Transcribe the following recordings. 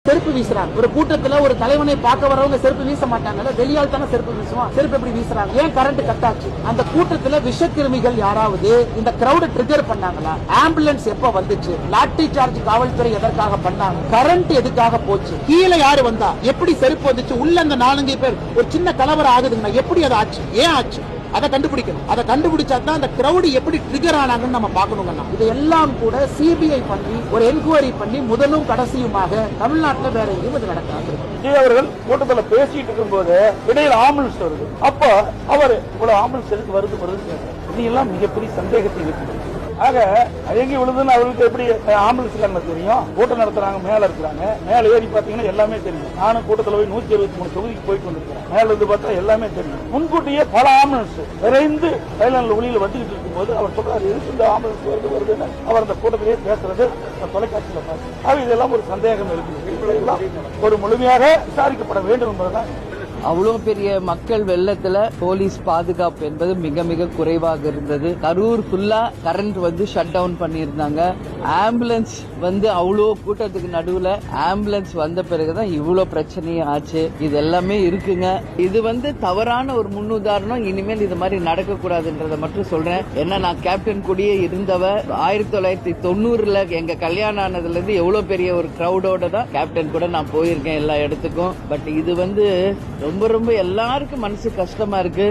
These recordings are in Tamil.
செருப்பு வீசுறாங்க. ஒரு கூட்டத்துல ஒரு தலைவனை பார்க்க வரவங்க செருப்பு வீச மாட்டாங்கல்ல, வெளியால் தானே செருப்பு வீசுவான். செருப்பு எப்படி வீசுறாங்க? ஏன் கரண்ட் கட் ஆச்சு? அந்த கூட்டத்துல விஷக்கிருமிகள் யாராவது இந்த கிரௌட் ட்ரிகர் பண்ணாங்களா? ஆம்புலன்ஸ் எப்ப வந்துச்சு? லாட்டரி சார்ஜ் காவல்துறை எதற்காக பண்ணாங்க? கரண்ட் எதுக்காக போச்சு? கீழே யாரு வந்தா? எப்படி செருப்பு வந்துச்சு? உள்ள அந்த 4-5 பேர் ஒரு சின்ன கலவரம் ஆகுதுங்க, எப்படி அது ஆச்சு? ஏன் ஆச்சு? அதை கண்டுபிடிக்கணும். அதை கண்டுபிடிச்சா தான் அந்த கிரௌட் எப்படி ட்ரிகர் ஆனாங்கன்னு நம்ம பார்க்கணுங்க. இதெல்லாம் கூட சிபிஐ பண்ணி ஒரு என்கொயரி பண்ணி முதலும் கடைசியுமாக தமிழ்நாட்டில் வேற எங்கேயும் இது நடக்காது. விஜய் அவர்கள் கூட்டத்தில் பேசிட்டு இருக்கும் போது இடையில ஆம்புலன்ஸ் வருது. அப்போ அவர் இவ்வளவு ஆம்புலன்ஸ் எதுக்கு வருது இதெல்லாம் மிகப்பெரிய சந்தேகத்தை இருக்கு. ஆக அயங்கி விழுதுன்னு அவர்களுக்கு எப்படி ஆம்புலன்ஸ் தெரியும்? கூட்டம் நடத்துறாங்க, மேல இருக்கிறாங்க, மேல ஏறி பாத்தீங்கன்னா எல்லாமே தெரியும். நானும் கூட்டத்தில் போய் 173 தொகுதிக்கு போயிட்டு வந்திருக்கிறேன். மேல இருந்து பார்த்தா எல்லாமே தெரியும். முன்கூட்டியே பல ஆம்புலன்ஸ் விரைந்து சைலண்ட் ஒளியில வந்துகிட்டு இருக்கும் போது அவர் சொல்றாரு, எதுக்கு இந்த ஆம்புலன்ஸ் வருதுன்னு அவர் அந்த கூட்டத்திலேயே பேசுறது தொலைக்காட்சியில பார்த்து. ஆக இதெல்லாம் ஒரு சந்தேகம் இருக்கு. ஒரு முழுமையாக விசாரிக்கப்பட வேண்டும் என்பதுதான். அவ்வளவு பெரிய மக்கள் வெள்ளத்துல போலீஸ் பாதுகாப்பு என்பது மிக மிக குறைவாக இருந்தது. கரூர் ஃபுல்லா கரண்ட் ஷட் டவுன் பண்ணியிருந்தாங்க. ஆம்புலன்ஸ் அவ்வளோ கூட்டத்துக்கு நடுவுல ஆம்புலன்ஸ் வந்த பிறகுதான் இவ்வளவு பிரச்சனையும் ஆச்சு. இது எல்லாமே இருக்குங்க. இது தவறான ஒரு முன்னுதாரணம். இனிமேல் இது மாதிரி நடக்கக்கூடாதுன்றத மட்டும் சொல்றேன். ஏன்னா நான் கேப்டன் கூடயே இருந்தவர். 1990 எங்க கல்யாணம் ஆனதுல இருந்து எவ்வளவு பெரிய ஒரு கிரௌடோட தான் கேப்டன் கூட நான் போயிருக்கேன் எல்லா இடத்துக்கும். பட் இது ரொம்ப ரொம்ப எல்லாருக்கும் மனசு கஷ்டமா இருக்கு.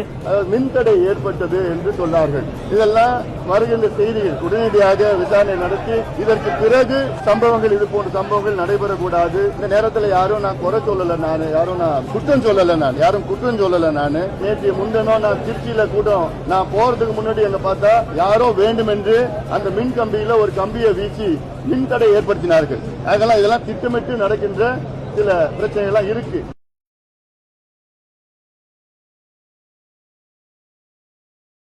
மின்தடை ஏற்பட்டது என்று சொன்னார்கள். இதெல்லாம் வருகின்ற செய்திகள் உடனடியாக விசாரணை நடத்தி இதற்கு பிறகு சம்பவங்கள், இது போன்ற சம்பவங்கள் நடைபெறக்கூடாது. இந்த நேரத்தில் யாரும் நான் குறை சொல்லல, நான் குற்றம் சொல்லல, யாரும் குற்றம் சொல்லல. நான் நேற்று முன்தினம் நான் திருச்சியில கூட்டம் நான் போறதுக்கு முன்னாடி எங்க பார்த்தா யாரோ வேண்டும் என்று அந்த மின் கம்பியில ஒரு கம்பியை வீசி மின்தடை ஏற்படுத்தினார்கள். இதெல்லாம் திட்டமிட்டு நடக்கின்ற சில பிரச்சனைகள் இருக்கு.